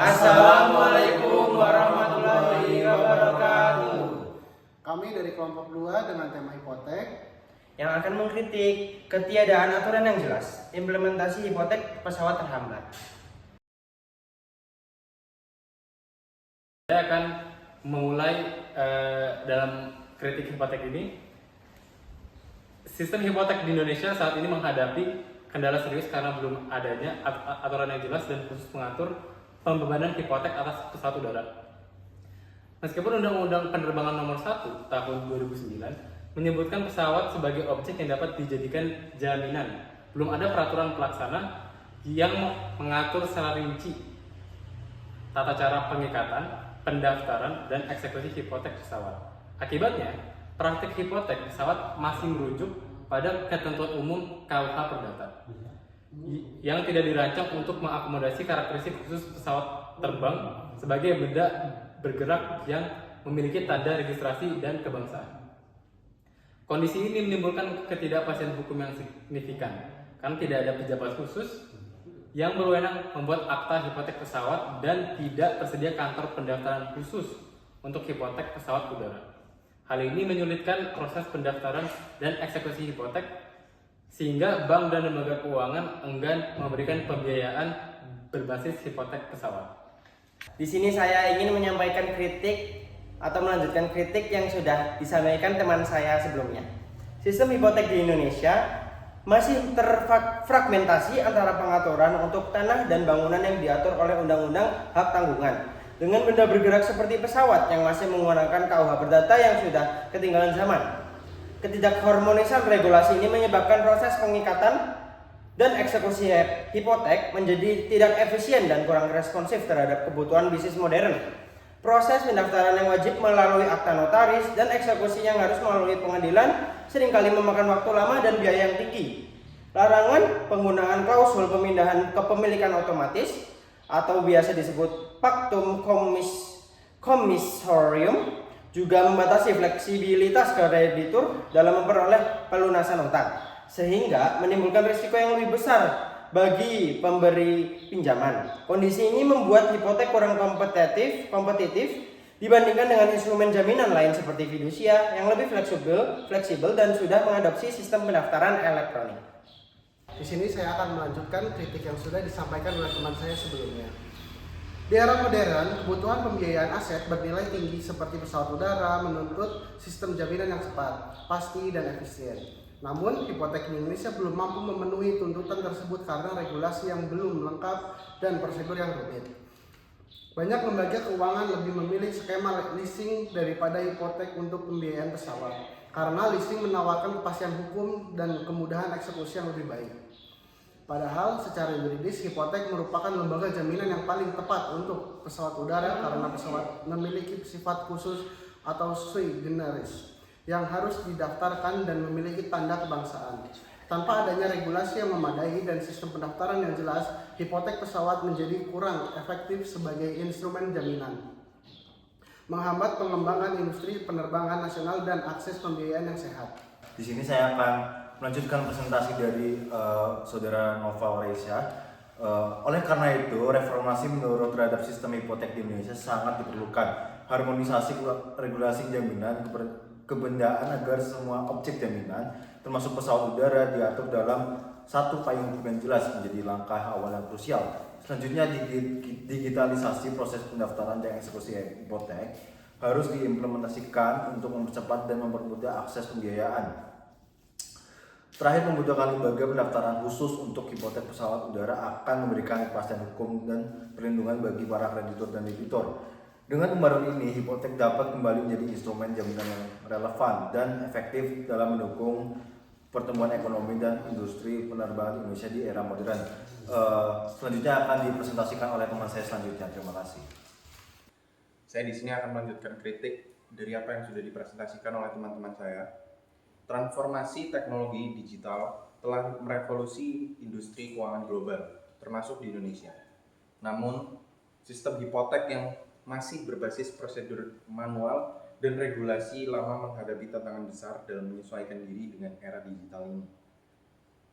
Assalamualaikum warahmatullahi wabarakatuh. Kami dari kelompok 2 dengan tema hipotek Yang akan mengkritik ketiadaan aturan yang jelas, implementasi hipotek pesawat terhambat. Saya akan memulai dalam kritik hipotek ini. Sistem hipotek di Indonesia saat ini menghadapi kendala serius karena belum adanya aturan yang jelas dan khusus mengatur pembebanan hipotek atas pesawat udara. Meskipun Undang-Undang Penerbangan Nomor 1 Tahun 2009 menyebutkan pesawat sebagai objek yang dapat dijadikan jaminan, belum ada peraturan pelaksana yang mengatur secara rinci tata cara pengikatan, pendaftaran, dan eksekusi hipotek pesawat. Akibatnya, praktik hipotek pesawat masih merujuk pada ketentuan umum KUH Perdata yang tidak dirancang untuk mengakomodasi karakteristik khusus pesawat terbang sebagai benda bergerak yang memiliki tanda registrasi dan kebangsaan. Kondisi ini menimbulkan ketidakpastian hukum yang signifikan karena tidak ada pejabat khusus yang berwenang membuat akta hipotek pesawat dan tidak tersedia kantor pendaftaran khusus untuk hipotek pesawat udara. Hal ini menyulitkan proses pendaftaran dan eksekusi hipotek sehingga bank dan lembaga keuangan enggan memberikan pembiayaan berbasis hipotek pesawat. Di sini saya ingin menyampaikan kritik atau melanjutkan kritik yang sudah disampaikan teman saya sebelumnya. Sistem hipotek di Indonesia masih terfragmentasi antara pengaturan untuk tanah dan bangunan yang diatur oleh Undang-Undang Hak Tanggungan dengan benda bergerak seperti pesawat yang masih menggunakan KUH Perdata yang sudah ketinggalan zaman. Ketidakharmonisan regulasi ini menyebabkan proses pengikatan dan eksekusi hipotek menjadi tidak efisien dan kurang responsif terhadap kebutuhan bisnis modern. Proses pendaftaran yang wajib melalui akta notaris dan eksekusi yang harus melalui pengadilan seringkali memakan waktu lama dan biaya yang tinggi. Larangan penggunaan klausul pemindahan kepemilikan otomatis atau biasa disebut Pactum Commissorium juga membatasi fleksibilitas kreditur dalam memperoleh pelunasan utang, sehingga menimbulkan risiko yang lebih besar bagi pemberi pinjaman. Kondisi ini membuat hipotek kurang kompetitif dibandingkan dengan instrumen jaminan lain seperti fidusia yang lebih fleksibel dan sudah mengadopsi sistem pendaftaran elektronik. Di sini saya akan melanjutkan kritik yang sudah disampaikan oleh teman saya sebelumnya. Di era modern, kebutuhan pembiayaan aset bernilai tinggi seperti pesawat udara menuntut sistem jaminan yang cepat, pasti, dan efisien. Namun, hipotek di Indonesia belum mampu memenuhi tuntutan tersebut karena regulasi yang belum lengkap dan prosedur yang rumit. Banyak lembaga keuangan lebih memilih skema leasing daripada hipotek untuk pembiayaan pesawat, karena leasing menawarkan kepastian hukum dan kemudahan eksekusi yang lebih baik. Padahal secara yuridis hipotek merupakan lembaga jaminan yang paling tepat untuk pesawat udara karena pesawat memiliki sifat khusus atau sui generis yang harus didaftarkan dan memiliki tanda kebangsaan. Tanpa adanya regulasi yang memadai dan sistem pendaftaran yang jelas, hipotek pesawat menjadi kurang efektif sebagai instrumen jaminan, menghambat pengembangan industri penerbangan nasional dan akses pembiayaan yang sehat. Di sini saya akan melanjutkan presentasi dari Saudara Nova Wareisya. Oleh karena itu, reformasi menurut terhadap sistem hipotek di Indonesia sangat diperlukan. Harmonisasi regulasi jaminan kebendaan agar semua objek jaminan, termasuk pesawat udara, diatur dalam satu payung hukum yang jelas menjadi langkah awal yang krusial. Selanjutnya, digitalisasi proses pendaftaran dan eksekusi hipotek harus diimplementasikan untuk mempercepat dan mempermudah akses pembiayaan. Terakhir, membutuhkan lembaga pendaftaran khusus untuk hipotek pesawat udara akan memberikan kepastian hukum dan perlindungan bagi para kreditur dan debitur. Dengan pembaruan ini, hipotek dapat kembali menjadi instrumen jaminan yang relevan dan efektif dalam mendukung pertumbuhan ekonomi dan industri penerbangan Indonesia di era modern. Selanjutnya akan dipresentasikan oleh teman saya selanjutnya. Terima kasih. Saya di sini akan melanjutkan kritik dari apa yang sudah dipresentasikan oleh teman-teman saya. Transformasi teknologi digital telah merevolusi industri keuangan global, termasuk di Indonesia. Namun, sistem hipotek yang masih berbasis prosedur manual dan regulasi lama menghadapi tantangan besar dalam menyesuaikan diri dengan era digital ini.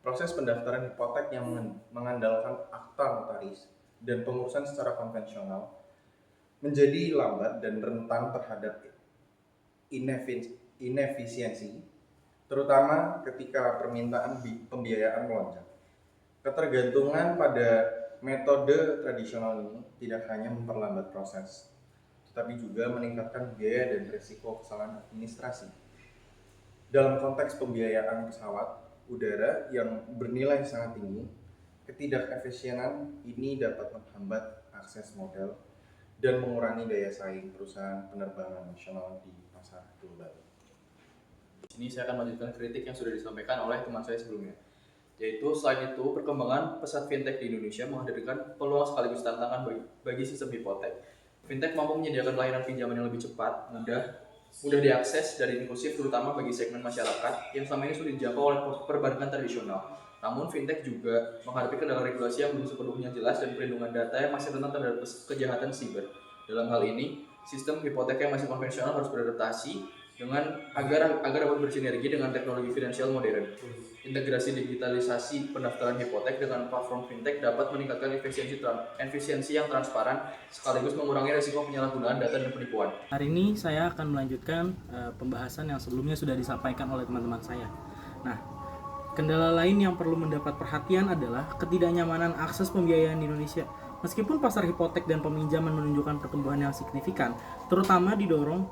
Proses pendaftaran hipotek yang mengandalkan akta notaris dan pengurusan secara konvensional menjadi lambat dan rentan terhadap inefisiensi, terutama ketika permintaan pembiayaan melonjak. Ketergantungan pada metode tradisional ini tidak hanya memperlambat proses, tetapi juga meningkatkan biaya dan risiko kesalahan administrasi. Dalam konteks pembiayaan pesawat udara yang bernilai sangat tinggi, ketidakefisienan ini dapat menghambat akses modal dan mengurangi daya saing perusahaan penerbangan nasional di pasar global. Di sini saya akan melanjutkan kritik yang sudah disampaikan oleh teman saya sebelumnya. Yaitu selain itu, perkembangan pesat fintech di Indonesia menghadirkan peluang sekaligus tantangan bagi sistem hipotek. Fintech mampu menyediakan layanan pinjaman yang lebih cepat, mudah diakses dan inklusif terutama bagi segmen masyarakat yang selama ini sulit dijangkau oleh perbankan tradisional. Namun fintech juga menghadapi kendala regulasi yang belum sepenuhnya jelas dan perlindungan data yang masih rentan terhadap kejahatan siber. Dalam hal ini, sistem hipotek yang masih konvensional harus beradaptasi agar dapat bersinergi dengan teknologi finansial modern. Integrasi digitalisasi pendaftaran hipotek dengan platform fintech dapat meningkatkan efisiensi yang transparan sekaligus mengurangi risiko penyalahgunaan data dan penipuan. Hari ini saya akan melanjutkan pembahasan yang sebelumnya sudah disampaikan oleh teman-teman saya. Nah, kendala lain yang perlu mendapat perhatian adalah ketidaknyamanan akses pembiayaan di Indonesia. Meskipun pasar hipotek dan peminjaman menunjukkan pertumbuhan yang signifikan, terutama didorong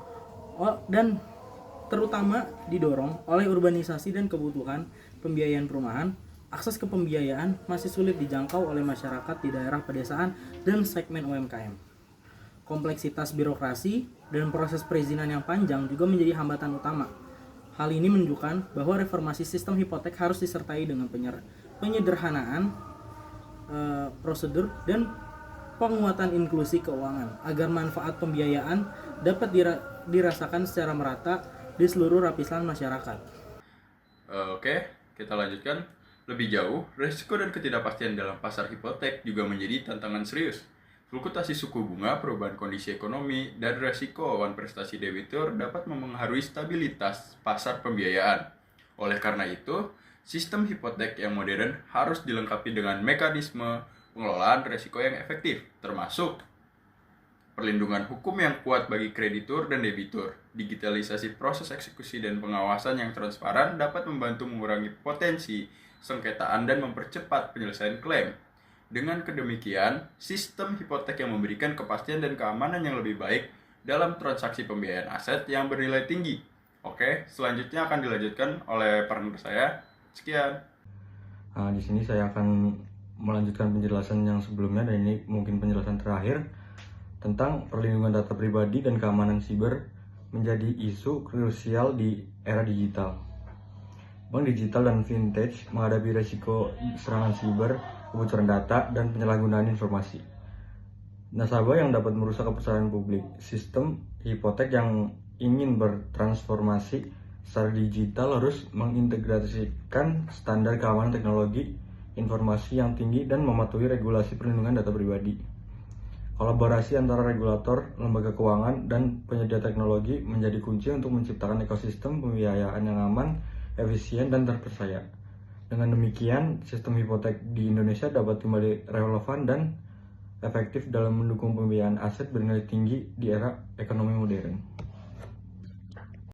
oleh urbanisasi dan kebutuhan pembiayaan perumahan, akses ke pembiayaan masih sulit dijangkau oleh masyarakat di daerah pedesaan dan segmen UMKM. Kompleksitas birokrasi dan proses perizinan yang panjang juga menjadi hambatan utama. Hal ini menunjukkan bahwa reformasi sistem hipotek harus disertai dengan penyederhanaan prosedur dan penguatan inklusi keuangan agar manfaat pembiayaan dapat dirasakan secara merata di seluruh lapisan masyarakat. Oke, kita lanjutkan. Lebih jauh, risiko dan ketidakpastian dalam pasar hipotek juga menjadi tantangan serius. Fluktuasi suku bunga, perubahan kondisi ekonomi, dan resiko awan prestasi debitur dapat mempengaruhi stabilitas pasar pembiayaan. Oleh karena itu, sistem hipotek yang modern harus dilengkapi dengan mekanisme pengelolaan risiko yang efektif, termasuk perlindungan hukum yang kuat bagi kreditur dan debitur. Digitalisasi proses eksekusi dan pengawasan yang transparan dapat membantu mengurangi potensi sengketaan dan mempercepat penyelesaian klaim. Dengan kedemikian, sistem hipotek yang memberikan kepastian dan keamanan yang lebih baik dalam transaksi pembiayaan aset yang bernilai tinggi. Oke, selanjutnya akan dilanjutkan oleh partner saya. Sekian. Nah, di sini saya akan melanjutkan penjelasan yang sebelumnya dan ini mungkin penjelasan terakhir tentang perlindungan data pribadi dan keamanan siber menjadi isu krusial di era digital. Bank digital dan fintech menghadapi risiko serangan siber, kebocoran data, dan penyalahgunaan informasi. Nasabah yang dapat merusak kepercayaan publik. Sistem hipotek yang ingin bertransformasi secara digital harus mengintegrasikan standar keamanan teknologi informasi yang tinggi dan mematuhi regulasi perlindungan data pribadi. Kolaborasi antara regulator, lembaga keuangan, dan penyedia teknologi menjadi kunci untuk menciptakan ekosistem pembiayaan yang aman, efisien, dan terpercaya. Dengan demikian, sistem hipotek di Indonesia dapat kembali relevan dan efektif dalam mendukung pembiayaan aset bernilai tinggi di era ekonomi modern.